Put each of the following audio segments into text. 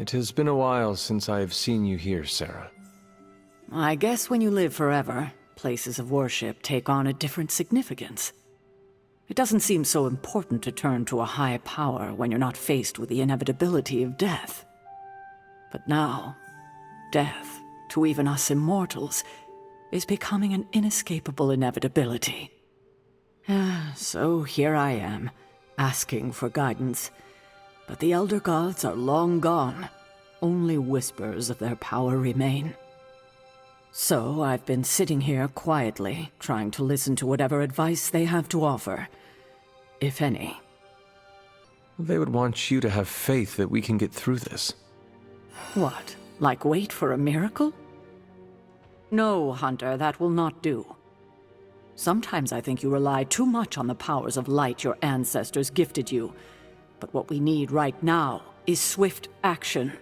It has been a while since I have seen you here, Sarah. I guess when you live forever, places of worship take on a different significance. It doesn't seem so important to turn to a high power when you're not faced with the inevitability of death. But now, death, to even us immortals, is becoming an inescapable inevitability. So here I am, asking for guidance. But the Elder Gods are long gone. Only whispers of their power remain. So I've been sitting here quietly, trying to listen to whatever advice they have to offer, if any. They would want you to have faith that we can get through this. What, like wait for a miracle? No, Hunter, that will not do. Sometimes I think you rely too much on the powers of light your ancestors gifted you. But what we need right now is swift action.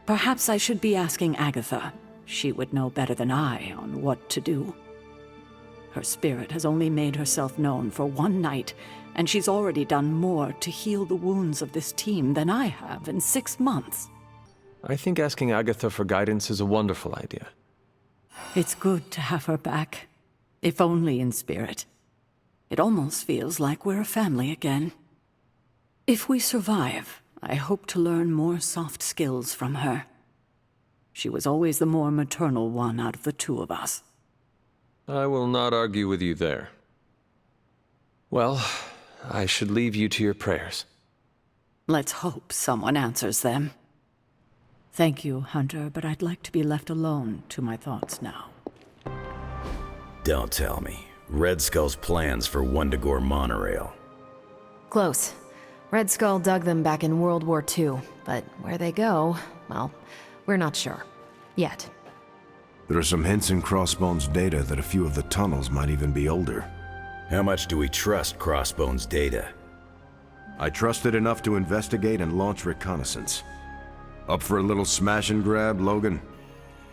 Perhaps I should be asking Agatha. She would know better than I on what to do. Her spirit has only made herself known for one night, and she's already done more to heal the wounds of this team than I have in 6 months. I think asking Agatha for guidance is a wonderful idea. It's good to have her back, if only in spirit. It almost feels like we're a family again. If we survive, I hope to learn more soft skills from her. She was always the more maternal one out of the two of us. I will not argue with you there. Well, I should leave you to your prayers. Let's hope someone answers them. Thank you, Hunter, but I'd like to be left alone to my thoughts now. Don't tell me. Red Skull's plans for Wundagore monorail. Close. Red Skull dug them back in World War II, but where they go, well, we're not sure. Yet. There are some hints in Crossbone's data that a few of the tunnels might even be older. How much do we trust Crossbone's data? I trust it enough to investigate and launch reconnaissance. Up for a little smash and grab, Logan?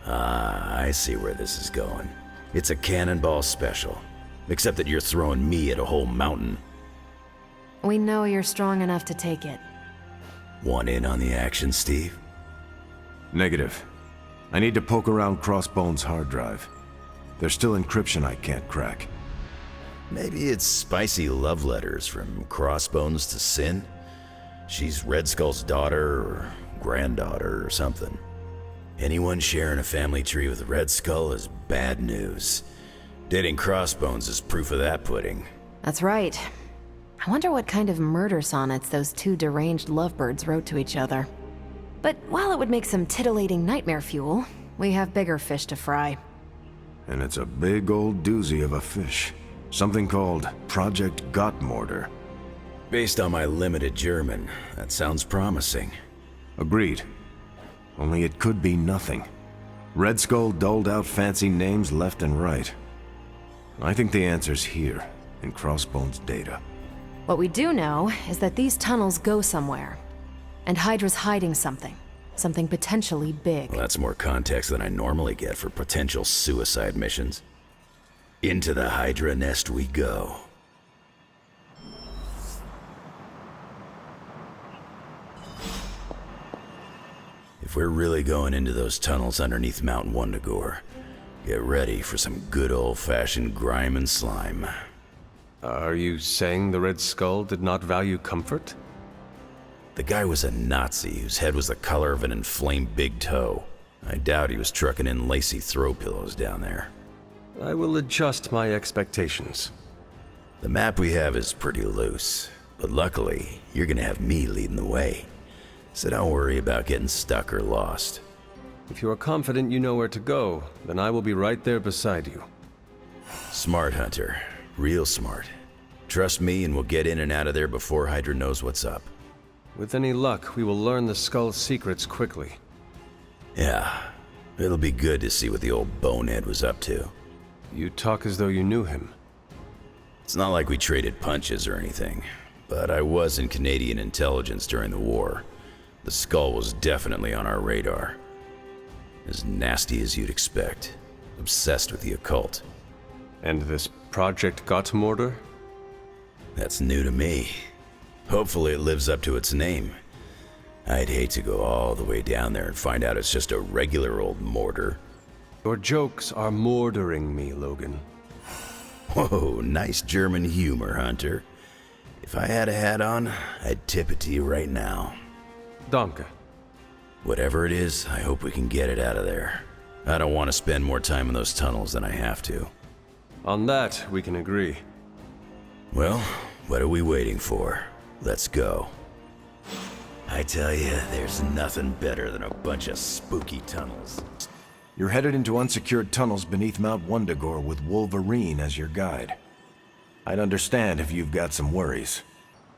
Ah, I see where this is going. It's a cannonball special. Except that you're throwing me at a whole mountain. We know you're strong enough to take it. Want in on the action, Steve? Negative. I need to poke around Crossbone's hard drive. There's still encryption I can't crack. Maybe it's spicy love letters from Crossbones to Sin? She's Red Skull's daughter or granddaughter or something. Anyone sharing a family tree with Red Skull is bad news. Dating Crossbones is proof of that pudding. That's right. I wonder what kind of murder sonnets those two deranged lovebirds wrote to each other. But while it would make some titillating nightmare fuel, we have bigger fish to fry. And it's a big old doozy of a fish. Something called Project Gottmorder. Based on my limited German, that sounds promising. Agreed. Only it could be nothing. Red Skull doled out fancy names left and right. I think the answer's here, in Crossbone's data. What we do know is that these tunnels go somewhere. And Hydra's hiding something. Something potentially big. Well, that's more context than I normally get for potential suicide missions. Into the Hydra nest we go. If we're really going into those tunnels underneath Mount Wundagore, get ready for some good old-fashioned grime and slime. Are you saying the Red Skull did not value comfort? The guy was a Nazi whose head was the color of an inflamed big toe. I doubt he was trucking in lacy throw pillows down there. I will adjust my expectations. The map we have is pretty loose, but luckily, you're gonna have me leading the way. So don't worry about getting stuck or lost. If you are confident you know where to go, then I will be right there beside you. Smart, Hunter. Real smart. Trust me and we'll get in and out of there before Hydra knows what's up. With any luck, we will learn the Skull's secrets quickly. Yeah, it'll be good to see what the old bonehead was up to. You talk as though you knew him. It's not like we traded punches or anything, but I was in Canadian intelligence during the war. The Skull was definitely on our radar. As nasty as you'd expect. Obsessed with the occult. And this Project Gottmorder? That's new to me. Hopefully it lives up to its name. I'd hate to go all the way down there and find out it's just a regular old mortar. Your jokes are mordering me, Logan. Whoa, nice German humor, Hunter. If I had a hat on, I'd tip it to you right now. Danke. Whatever it is, I hope we can get it out of there. I don't want to spend more time in those tunnels than I have to. On that, we can agree. Well, what are we waiting for? Let's go. I tell you, there's nothing better than a bunch of spooky tunnels. You're headed into unsecured tunnels beneath Mount Wundagore with Wolverine as your guide. I'd understand if you've got some worries.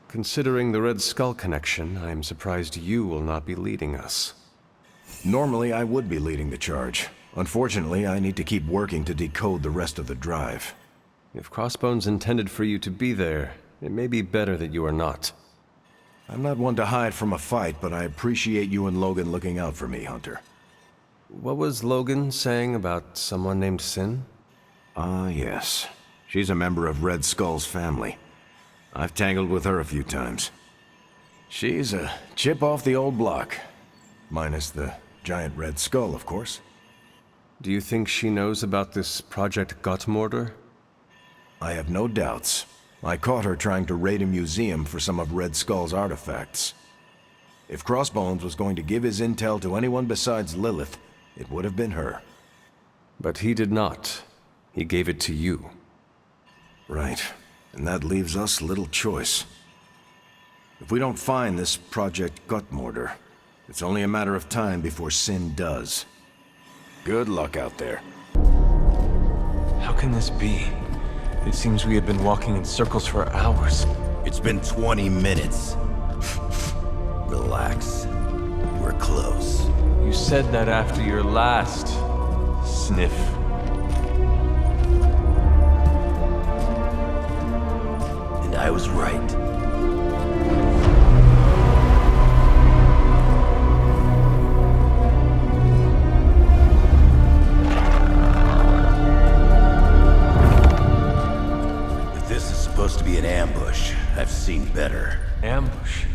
Considering the Red Skull connection, I am surprised you will not be leading us. Normally, I would be leading the charge. Unfortunately, I need to keep working to decode the rest of the drive. If Crossbones intended for you to be there, it may be better that you are not. I'm not one to hide from a fight, but I appreciate you and Logan looking out for me, Hunter. What was Logan saying about someone named Sin? Ah, yes. She's a member of Red Skull's family. I've tangled with her a few times. She's a chip off the old block. Minus the giant Red Skull, of course. Do you think she knows about this Project Gottmorder? I have no doubts. I caught her trying to raid a museum for some of Red Skull's artifacts. If Crossbones was going to give his intel to anyone besides Lilith, it would have been her. But he did not. He gave it to you. Right. And that leaves us little choice. If we don't find this Project Gottmorder, it's only a matter of time before Sin does. Good luck out there. How can this be? It seems we have been walking in circles for hours. It's been 20 minutes. Relax. We're close. You said that after your last sniff. And I was right. If this is supposed to be an ambush, I've seen better. Ambush.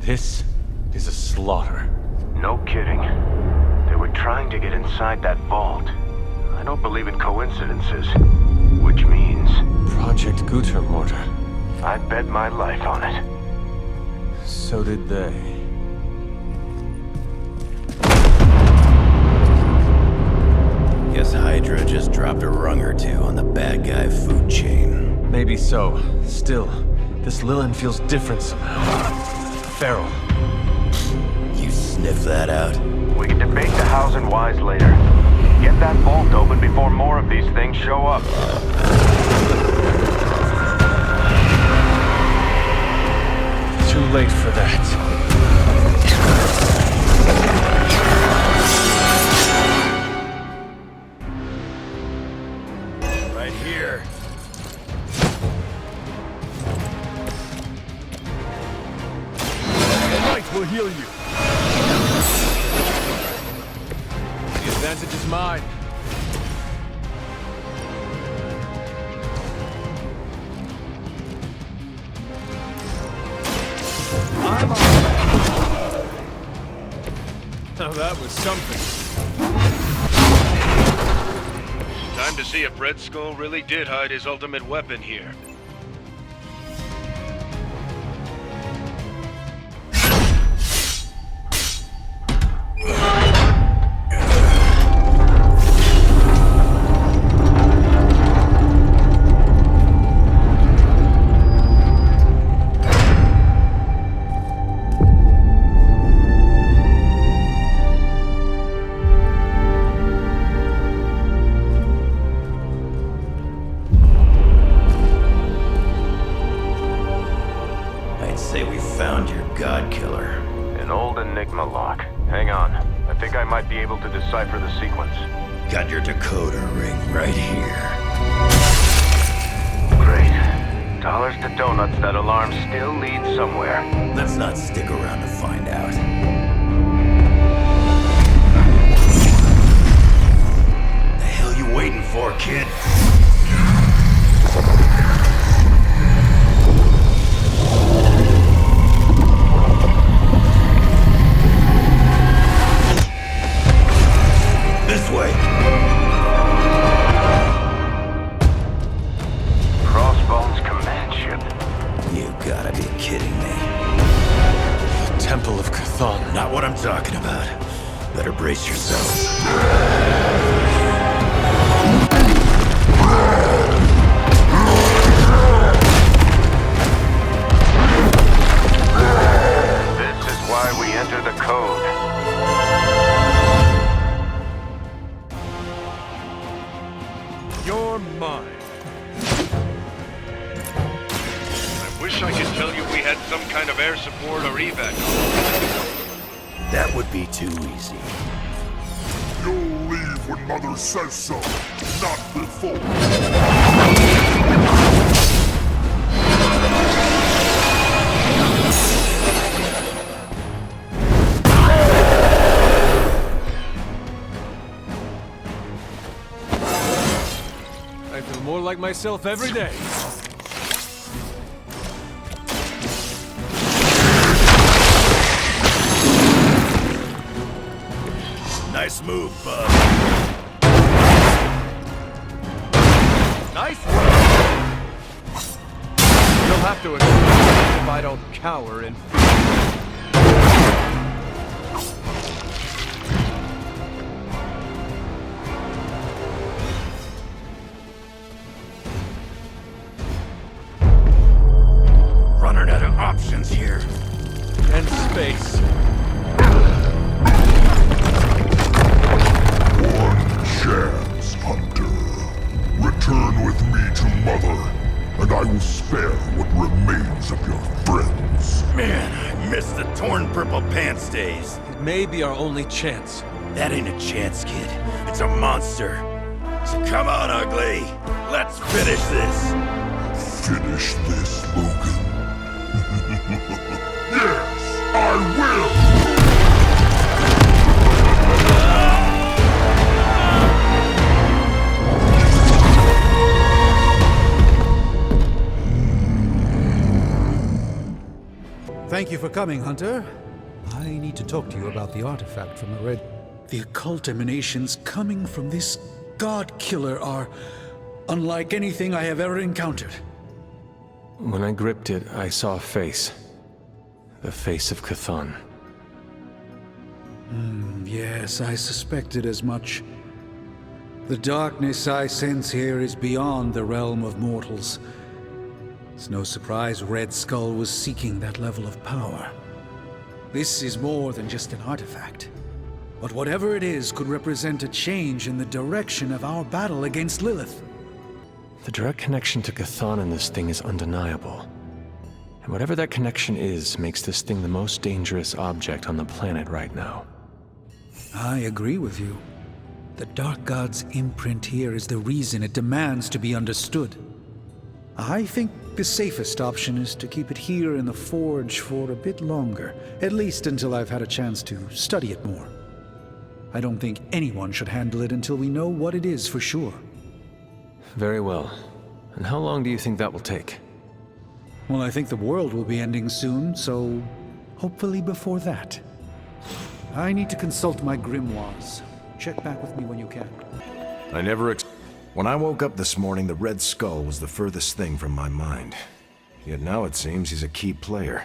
This is a slaughter. No kidding. They were trying to get inside that vault. I don't believe in coincidences. Which means Project Gutermorder. I'd bet my life on it. So did they. Guess Hydra just dropped a rung or two on the bad guy food chain. Maybe so. Still, this Lilin feels different somehow. Feral. You sniff that out? We can debate the hows and whys later. Get that vault open before more of these things show up. Too late for that. Right here. Light will heal you. The advantage is mine. I'm on. Now that was something. Time to see if Red Skull really did hide his ultimate weapon here. I'd say we found your god killer. An old Enigma lock. Hang on. I think I might be able to decipher the sequence. Got your decoder ring right here. Great. Dollars to donuts, that alarm still leads somewhere. Let's not stick around to find out. The hell you waiting for, kid? talking about. Better brace yourself. This is why we enter the code. You're mine. I wish I could tell you we had some kind of air support or evac. That would be too easy. You'll leave when Mother says so, not before. I feel more like myself every day. Nice move, bud. Nice work! You'll have to accept if I don't cower in fear. Running out of options here. And space. One chance, Hunter. Return with me to Mother, and I will spare what remains of your friends. Man, I miss the torn purple pants days. It may be our only chance. That ain't a chance, kid. It's a monster. So come on, ugly. Let's finish this. Finish this, Logan. Yes, I will! Thank you for coming, Hunter. I need to talk to you about the artifact from the Red. The occult emanations coming from this god killer are unlike anything I have ever encountered. When I gripped it, I saw a face. The face of Chthon. Yes, I suspected as much. The darkness I sense here is beyond the realm of mortals. It's no surprise Red Skull was seeking that level of power. This is more than just an artifact. But whatever it is could represent a change in the direction of our battle against Lilith. The direct connection to Chthon in this thing is undeniable. And whatever that connection is, makes this thing the most dangerous object on the planet right now. I agree with you. The Dark God's imprint here is the reason it demands to be understood. I think the safest option is to keep it here in the Forge for a bit longer, at least until I've had a chance to study it more. I don't think anyone should handle it until we know what it is for sure. Very well. And how long do you think that will take? Well, I think the world will be ending soon, so hopefully before that. I need to consult my grimoires. Check back with me when you can. When I woke up this morning, the Red Skull was the furthest thing from my mind. Yet now it seems he's a key player,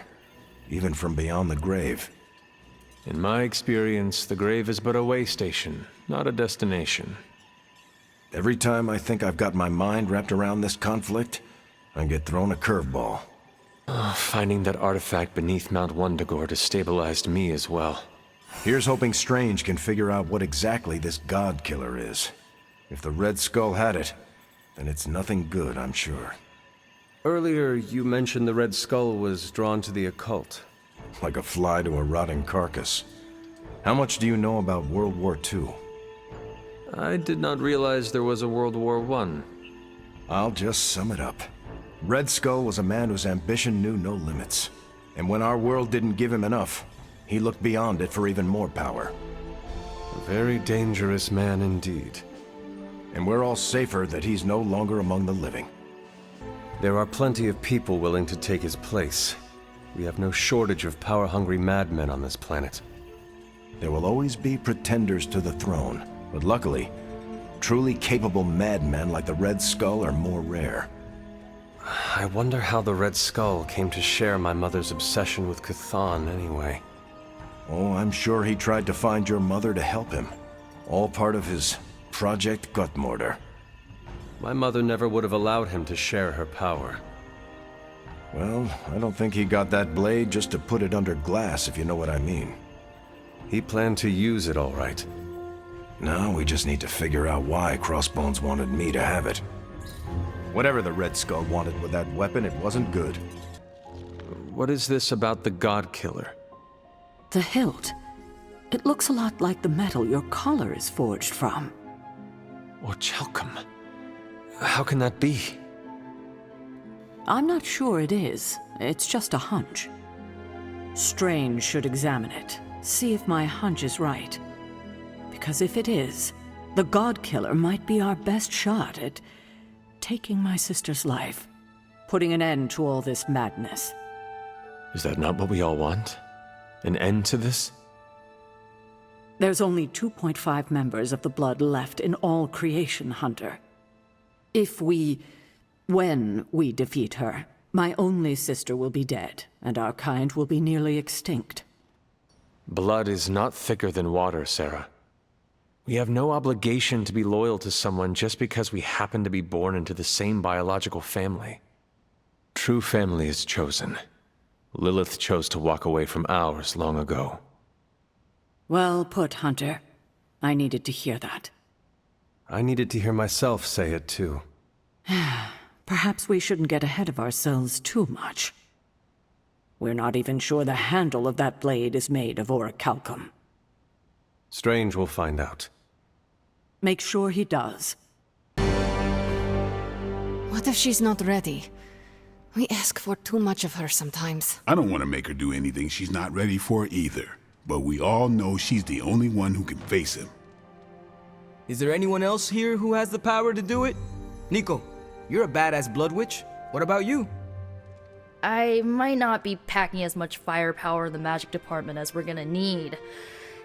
even from beyond the grave. In my experience, the grave is but a way station, not a destination. Every time I think I've got my mind wrapped around this conflict, I get thrown a curveball. Finding that artifact beneath Mount Wundagore destabilized me as well. Here's hoping Strange can figure out what exactly this god killer is. If the Red Skull had it, then it's nothing good, I'm sure. Earlier, you mentioned the Red Skull was drawn to the occult. Like a fly to a rotting carcass. How much do you know about World War II? I did not realize there was a World War I. I'll just sum it up. Red Skull was a man whose ambition knew no limits. And when our world didn't give him enough, he looked beyond it for even more power. A very dangerous man indeed. And we're all safer that he's no longer among the living. There are plenty of people willing to take his place. We have no shortage of power-hungry madmen on this planet. There will always be pretenders to the throne, but luckily, truly capable madmen like the Red Skull are more rare. I wonder how the Red Skull came to share my mother's obsession with Chthon anyway. Oh, I'm sure he tried to find your mother to help him. All part of his Project Gutmortar. My mother never would have allowed him to share her power. Well, I don't think he got that blade just to put it under glass, if you know what I mean. He planned to use it all right. Now we just need to figure out why Crossbones wanted me to have it. Whatever the Red Skull wanted with that weapon, it wasn't good. What is this about the God Killer? The hilt. It looks a lot like the metal your collar is forged from. Or Chalcom. How can that be? I'm not sure it is. It's just a hunch. Strange should examine it, see if my hunch is right. Because if it is, the God Killer might be our best shot at taking my sister's life, putting an end to all this madness. Is that not what we all want? An end to this? There's only 2.5 members of the Blood left in all creation, Hunter. When we defeat her, my only sister will be dead, and our kind will be nearly extinct. Blood is not thicker than water, Sarah. We have no obligation to be loyal to someone just because we happen to be born into the same biological family. True family is chosen. Lilith chose to walk away from ours long ago. Well put, Hunter. I needed to hear that. I needed to hear myself say it too. Perhaps we shouldn't get ahead of ourselves too much. We're not even sure the handle of that blade is made of orichalcum. Strange will find out. Make sure he does. What if she's not ready? We ask for too much of her sometimes. I don't want to make her do anything she's not ready for either. But we all know she's the only one who can face him. Is there anyone else here who has the power to do it? Nico, you're a badass blood witch. What about you? I might not be packing as much firepower in the magic department as we're gonna need.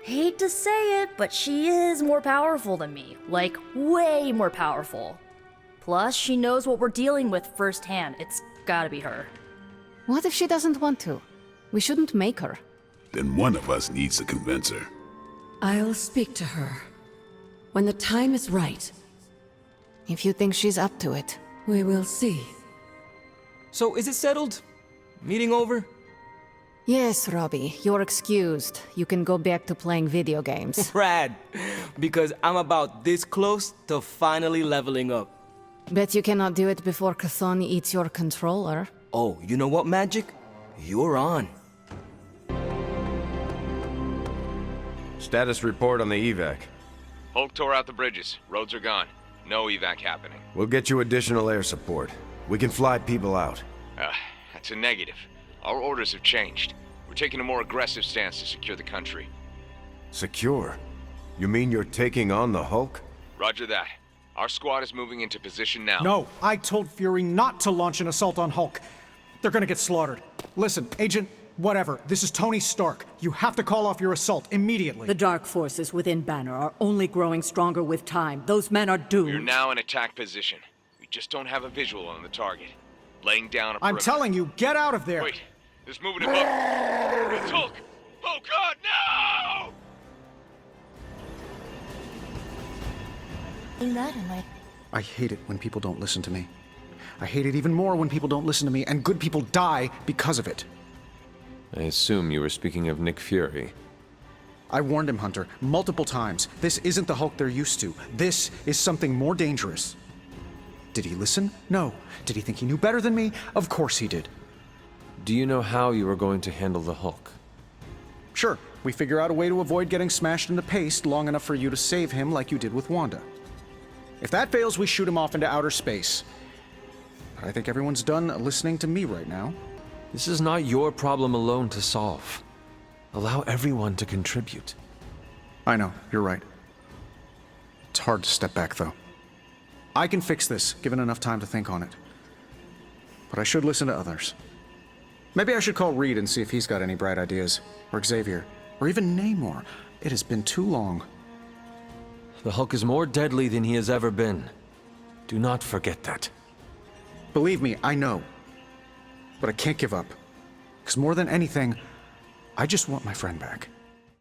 Hate to say it, but she is more powerful than me. Like, way more powerful. Plus, she knows what we're dealing with firsthand. It's gotta be her. What if she doesn't want to? We shouldn't make her. Then one of us needs to convince her. I'll speak to her. When the time is right. If you think she's up to it. We will see. So, is it settled? Meeting over? Yes, Robbie, you're excused. You can go back to playing video games. Rad! Because I'm about this close to finally leveling up. Bet you cannot do it before Chthon eats your controller. Oh, you know what, Magic? You're on. Status report on the evac. Hulk tore out the bridges. Roads are gone. No evac happening. We'll get you additional air support. We can fly people out. That's a negative. Our orders have changed. We're taking a more aggressive stance to secure the country. Secure? You mean you're taking on the Hulk? Roger that. Our squad is moving into position now. No, I told Fury not to launch an assault on Hulk. They're gonna get slaughtered. Listen, Agent, whatever, this is Tony Stark. You have to call off your assault immediately. The dark forces within Banner are only growing stronger with time. Those men are doomed. We're now in attack position. We just don't have a visual on the target. Laying down a perimeter. I'm telling you, get out of there! Wait, there's movement above. It's Hulk! Oh God, no! I hate it when people don't listen to me. I hate it even more when people don't listen to me, and good people die because of it. I assume you were speaking of Nick Fury. I warned him, Hunter, multiple times. This isn't the Hulk they're used to. This is something more dangerous. Did he listen? No. Did he think he knew better than me? Of course he did. Do you know how you are going to handle the Hulk? Sure. We figure out a way to avoid getting smashed into paste long enough for you to save him like you did with Wanda. If that fails, we shoot him off into outer space. But I think everyone's done listening to me right now. This is not your problem alone to solve. Allow everyone to contribute. I know, you're right. It's hard to step back, though. I can fix this, given enough time to think on it. But I should listen to others. Maybe I should call Reed and see if he's got any bright ideas. Or Xavier. Or even Namor. It has been too long. The Hulk is more deadly than he has ever been. Do not forget that. Believe me, I know. But I can't give up. Because more than anything, I just want my friend back.